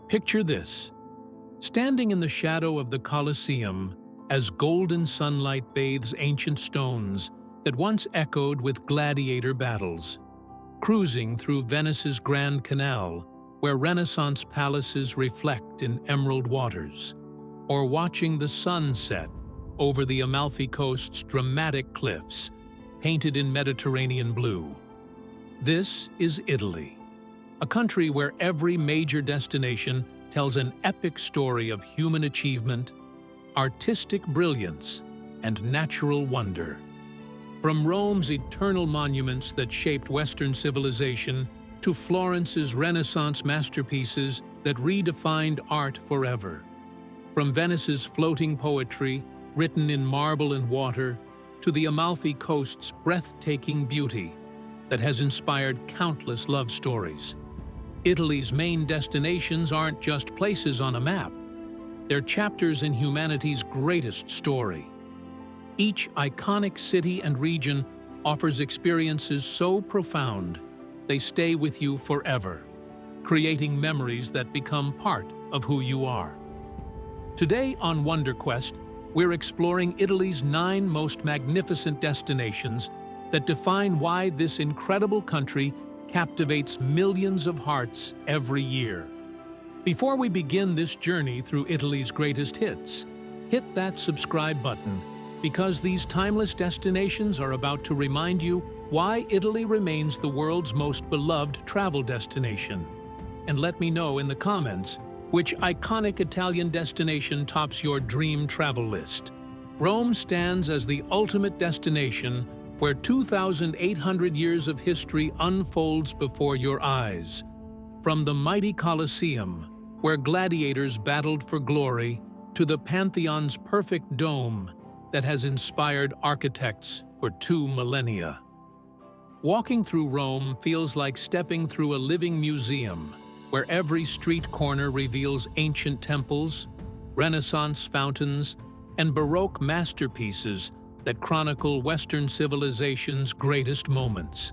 Picture this: standing in the shadow of the Colosseum as golden sunlight bathes ancient stones that once echoed with gladiator battles, cruising through Venice's Grand Canal, where Renaissance palaces reflect in emerald waters, or watching the sun set over the Amalfi Coast's dramatic cliffs, painted in Mediterranean blue. This is Italy, a country where every major destination tells an epic story of human achievement, artistic brilliance, and natural wonder. From Rome's eternal monuments that shaped Western civilization to Florence's Renaissance masterpieces that redefined art forever. From Venice's floating poetry, written in marble and water, to the Amalfi Coast's breathtaking beauty that has inspired countless love stories. Italy's main destinations aren't just places on a map. They're chapters in humanity's greatest story. Each iconic city and region offers experiences so profound, they stay with you forever, creating memories that become part of who you are. Today on Wonder Quest, we're exploring Italy's 9 most magnificent destinations that define why this incredible country captivates millions of hearts every year. Before we begin this journey through Italy's greatest hits, hit that subscribe button, because these timeless destinations are about to remind you why Italy remains the world's most beloved travel destination. And let me know in the comments which iconic Italian destination tops your dream travel list. Rome stands as the ultimate destination where 2,800 years of history unfolds before your eyes. From the mighty Colosseum, where gladiators battled for glory, to the Pantheon's perfect dome that has inspired architects for 2 millennia. Walking through Rome feels like stepping through a living museum, where every street corner reveals ancient temples, Renaissance fountains, and Baroque masterpieces that chronicle Western civilization's greatest moments.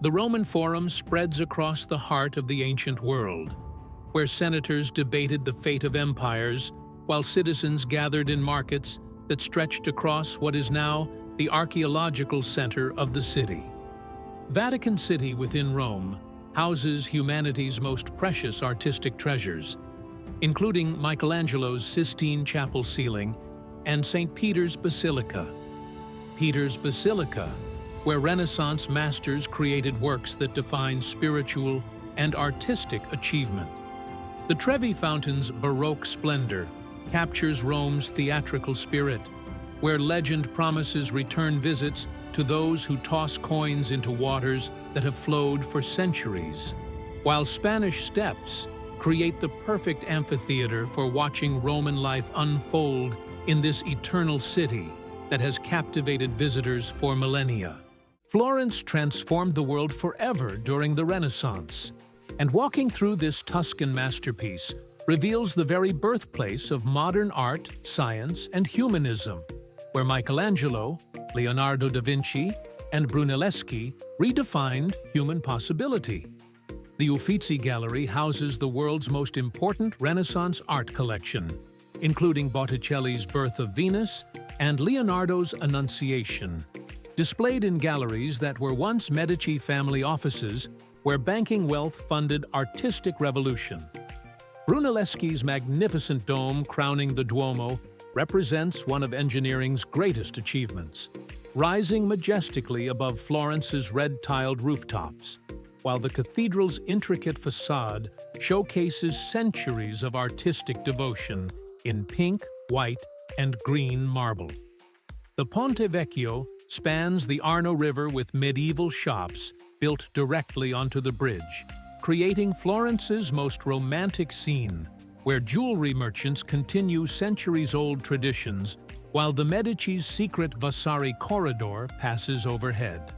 The Roman Forum spreads across the heart of the ancient world, where senators debated the fate of empires, while citizens gathered in markets that stretched across what is now the archaeological center of the city. Vatican City within Rome houses humanity's most precious artistic treasures, including Michelangelo's Sistine Chapel ceiling and St. Peter's Basilica. Peter's Basilica, where Renaissance masters created works that define spiritual and artistic achievement. The Trevi Fountain's Baroque splendor captures Rome's theatrical spirit, where legend promises return visits to those who toss coins into waters that have flowed for centuries, while Spanish Steps create the perfect amphitheater for watching Roman life unfold in this eternal city that has captivated visitors for millennia. Florence transformed the world forever during the Renaissance, and walking through this Tuscan masterpiece reveals the very birthplace of modern art, science, and humanism, where Michelangelo, Leonardo da Vinci, and Brunelleschi redefined human possibility. The Uffizi Gallery houses the world's most important Renaissance art collection, including Botticelli's Birth of Venus and Leonardo's Annunciation, displayed in galleries that were once Medici family offices, where banking wealth funded artistic revolution. Brunelleschi's magnificent dome crowning the Duomo represents one of engineering's greatest achievements, rising majestically above Florence's red-tiled rooftops, while the cathedral's intricate facade showcases centuries of artistic devotion in pink, white, and green marble. The Ponte Vecchio spans the Arno River with medieval shops built directly onto the bridge, creating Florence's most romantic scene, where jewelry merchants continue centuries-old traditions while the Medici's secret Vasari corridor passes overhead.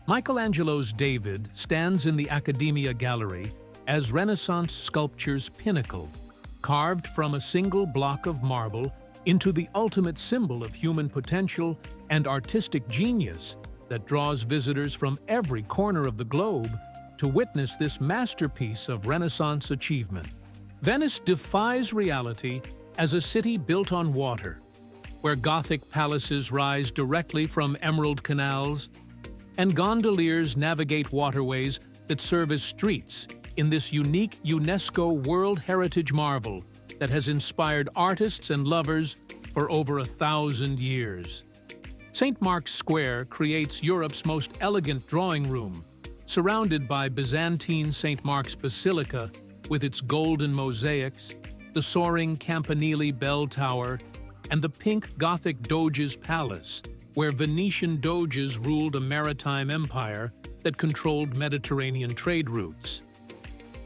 Michelangelo's David stands in the Accademia Gallery as Renaissance sculpture's pinnacle, carved from a single block of marble into the ultimate symbol of human potential and artistic genius that draws visitors from every corner of the globe to witness this masterpiece of Renaissance achievement. Venice defies reality as a city built on water, where Gothic palaces rise directly from emerald canals, and gondoliers navigate waterways that serve as streets in this unique UNESCO World Heritage marvel that has inspired artists and lovers for over 1,000 years. St. Mark's Square creates Europe's most elegant drawing room, surrounded by Byzantine St. Mark's Basilica with its golden mosaics, the soaring Campanile bell tower, and the pink Gothic Doge's Palace, where Venetian doges ruled a maritime empire that controlled Mediterranean trade routes.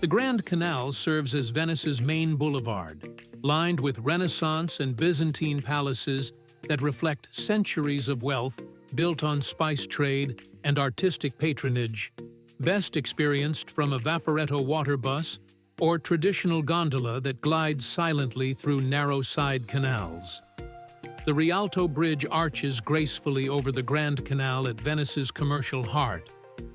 The Grand Canal serves as Venice's main boulevard, lined with Renaissance and Byzantine palaces that reflect centuries of wealth built on spice trade and artistic patronage, best experienced from a Vaporetto water bus or traditional gondola that glides silently through narrow side canals. The Rialto Bridge arches gracefully over the Grand Canal at Venice's commercial heart,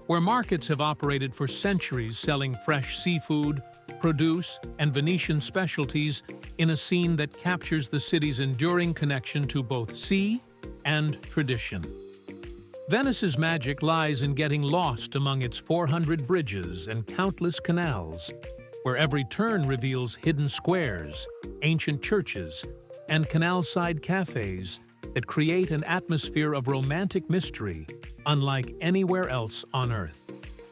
where markets have operated for centuries selling fresh seafood, produce, and Venetian specialties in a scene that captures the city's enduring connection to both sea and tradition. Venice's magic lies in getting lost among its 400 bridges and countless canals, where every turn reveals hidden squares, ancient churches, and canal-side cafes that create an atmosphere of romantic mystery unlike anywhere else on Earth.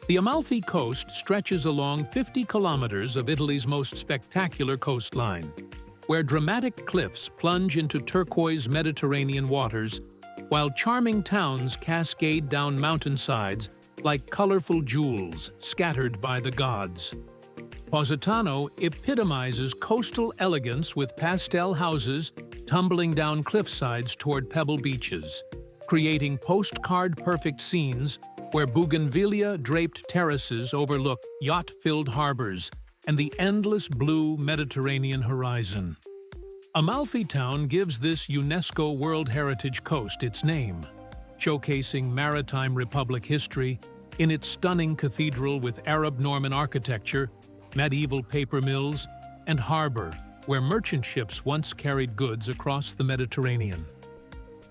The Amalfi Coast stretches along 50 kilometers of Italy's most spectacular coastline, where dramatic cliffs plunge into turquoise Mediterranean waters, while charming towns cascade down mountainsides like colorful jewels scattered by the gods. Positano epitomizes coastal elegance with pastel houses tumbling down cliffsides toward pebble beaches, creating postcard-perfect scenes where bougainvillea-draped terraces overlook yacht-filled harbors and the endless blue Mediterranean horizon. Amalfi Town gives this UNESCO World Heritage coast its name, showcasing maritime republic history in its stunning cathedral with Arab Norman architecture, medieval paper mills, and harbor where merchant ships once carried goods across the Mediterranean.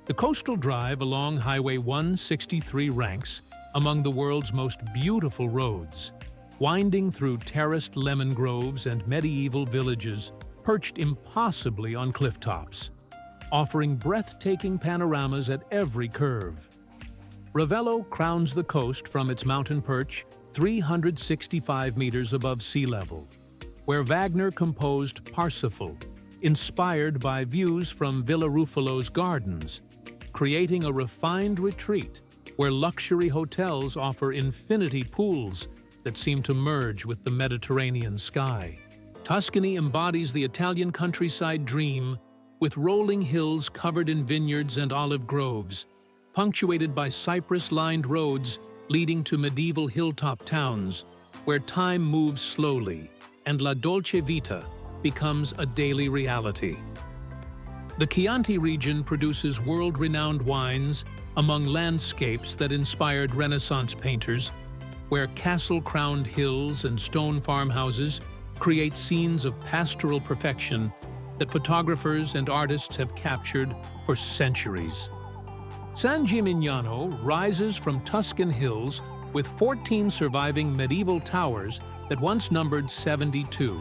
The coastal drive along Highway 163 ranks among the world's most beautiful roads, winding through terraced lemon groves and medieval villages perched impossibly on cliff tops, offering breathtaking panoramas at every curve. Ravello crowns the coast from its mountain perch 365 meters above sea level, where Wagner composed Parsifal, inspired by views from Villa Ruffalo's gardens, creating a refined retreat where luxury hotels offer infinity pools that seem to merge with the Mediterranean sky. Tuscany embodies the Italian countryside dream, with rolling hills covered in vineyards and olive groves, punctuated by cypress-lined roads leading to medieval hilltop towns, where time moves slowly and La Dolce Vita becomes a daily reality. The Chianti region produces world-renowned wines among landscapes that inspired Renaissance painters, where castle-crowned hills and stone farmhouses create scenes of pastoral perfection that photographers and artists have captured for centuries. San Gimignano rises from Tuscan hills with 14 surviving medieval towers that once numbered 72,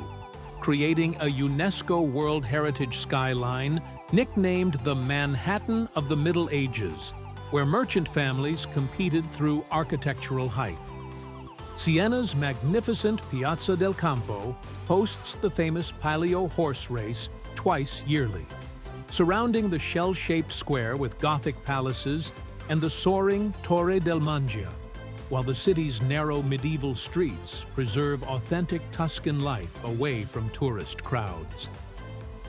creating a UNESCO World Heritage skyline nicknamed the Manhattan of the Middle Ages, where merchant families competed through architectural height. Siena's magnificent Piazza del Campo hosts the famous Palio horse race twice yearly, surrounding the shell-shaped square with Gothic palaces and the soaring Torre del Mangia, while the city's narrow medieval streets preserve authentic Tuscan life away from tourist crowds.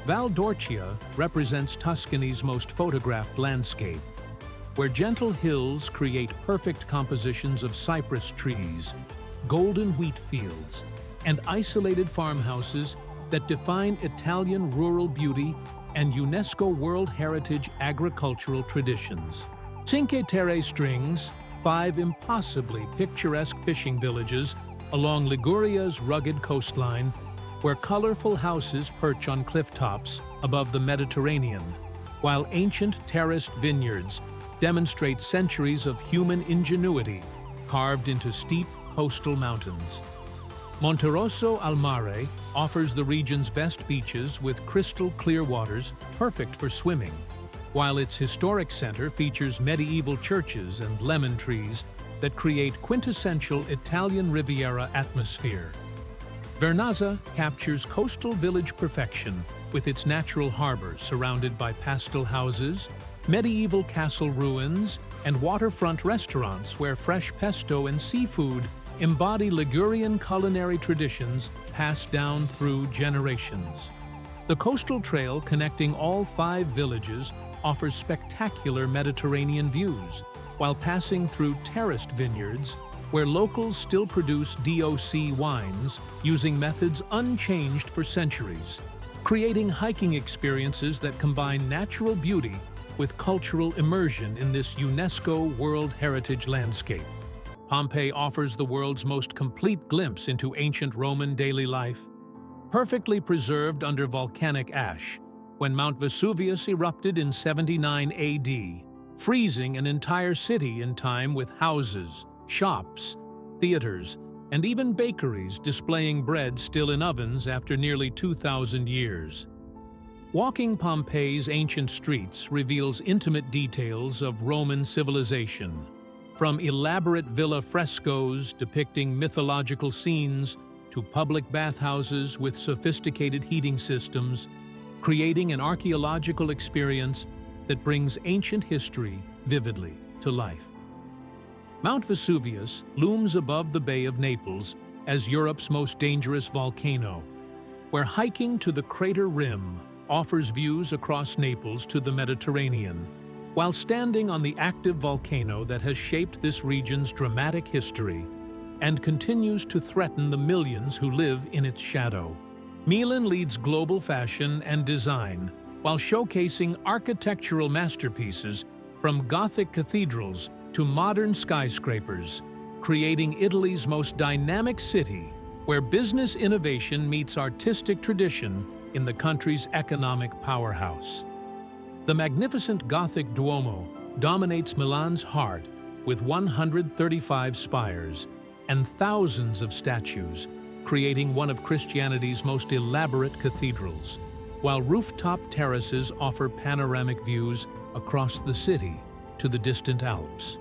Val d'Orcia represents Tuscany's most photographed landscape, where gentle hills create perfect compositions of cypress trees, golden wheat fields, and isolated farmhouses that define Italian rural beauty and UNESCO World Heritage agricultural traditions. Cinque Terre strings 5 impossibly picturesque fishing villages along Liguria's rugged coastline, where colorful houses perch on cliff tops above the Mediterranean, while ancient terraced vineyards demonstrate centuries of human ingenuity carved into steep coastal mountains. Monterosso al Mare offers the region's best beaches with crystal clear waters perfect for swimming, while its historic center features medieval churches and lemon trees that create quintessential Italian Riviera atmosphere. Vernazza captures coastal village perfection with its natural harbor surrounded by pastel houses, medieval castle ruins, and waterfront restaurants where fresh pesto and seafood embody Ligurian culinary traditions passed down through generations. The coastal trail connecting all 5 villages offers spectacular Mediterranean views, while passing through terraced vineyards where locals still produce DOC wines using methods unchanged for centuries, creating hiking experiences that combine natural beauty with cultural immersion in this UNESCO World Heritage landscape. Pompeii offers the world's most complete glimpse into ancient Roman daily life, perfectly preserved under volcanic ash, when Mount Vesuvius erupted in 79 AD, freezing an entire city in time with houses, shops, theaters, and even bakeries displaying bread still in ovens after nearly 2,000 years. Walking Pompeii's ancient streets reveals intimate details of Roman civilization, from elaborate villa frescoes depicting mythological scenes to public bathhouses with sophisticated heating systems, creating an archaeological experience that brings ancient history vividly to life. Mount Vesuvius looms above the Bay of Naples as Europe's most dangerous volcano, where hiking to the crater rim offers views across Naples to the Mediterranean, while standing on the active volcano that has shaped this region's dramatic history and continues to threaten the millions who live in its shadow. Milan leads global fashion and design while showcasing architectural masterpieces from Gothic cathedrals to modern skyscrapers, creating Italy's most dynamic city where business innovation meets artistic tradition in the country's economic powerhouse. The magnificent Gothic Duomo dominates Milan's heart with 135 spires and thousands of statues, creating one of Christianity's most elaborate cathedrals, while rooftop terraces offer panoramic views across the city to the distant Alps.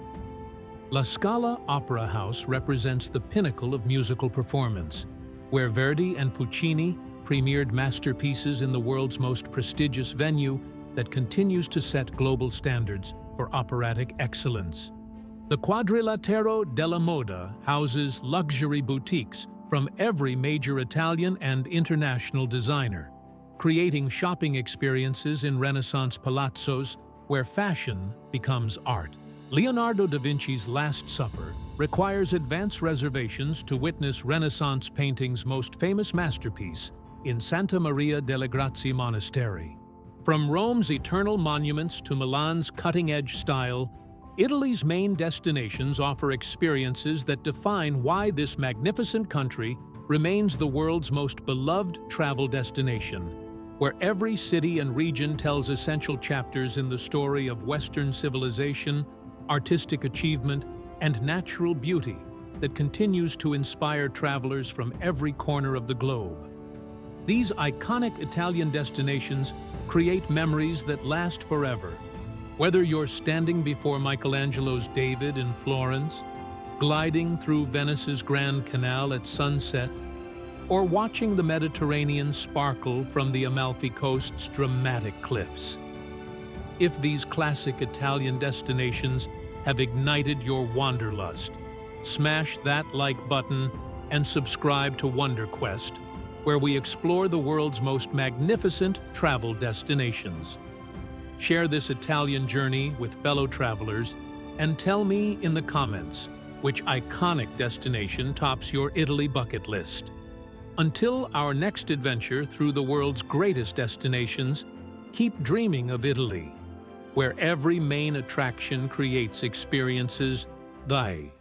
La Scala Opera House represents the pinnacle of musical performance, where Verdi and Puccini premiered masterpieces in the world's most prestigious venue that continues to set global standards for operatic excellence. The Quadrilatero della Moda houses luxury boutiques from every major Italian and international designer, creating shopping experiences in Renaissance palazzos where fashion becomes art. Leonardo da Vinci's Last Supper requires advance reservations to witness Renaissance painting's most famous masterpiece in Santa Maria delle Grazie Monastery. From Rome's eternal monuments to Milan's cutting-edge style, Italy's main destinations offer experiences that define why this magnificent country remains the world's most beloved travel destination, where every city and region tells essential chapters in the story of Western civilization, artistic achievement, and natural beauty that continues to inspire travelers from every corner of the globe. These iconic Italian destinations create memories that last forever. Whether you're standing before Michelangelo's David in Florence, gliding through Venice's Grand Canal at sunset, or watching the Mediterranean sparkle from the Amalfi Coast's dramatic cliffs. If these classic Italian destinations have ignited your wanderlust, smash that like button and subscribe to WonderQuest, where we explore the world's most magnificent travel destinations. Share this Italian journey with fellow travelers and tell me in the comments which iconic destination tops your Italy bucket list. Until our next adventure through the world's greatest destinations, keep dreaming of Italy, where every main attraction creates experiences. Thy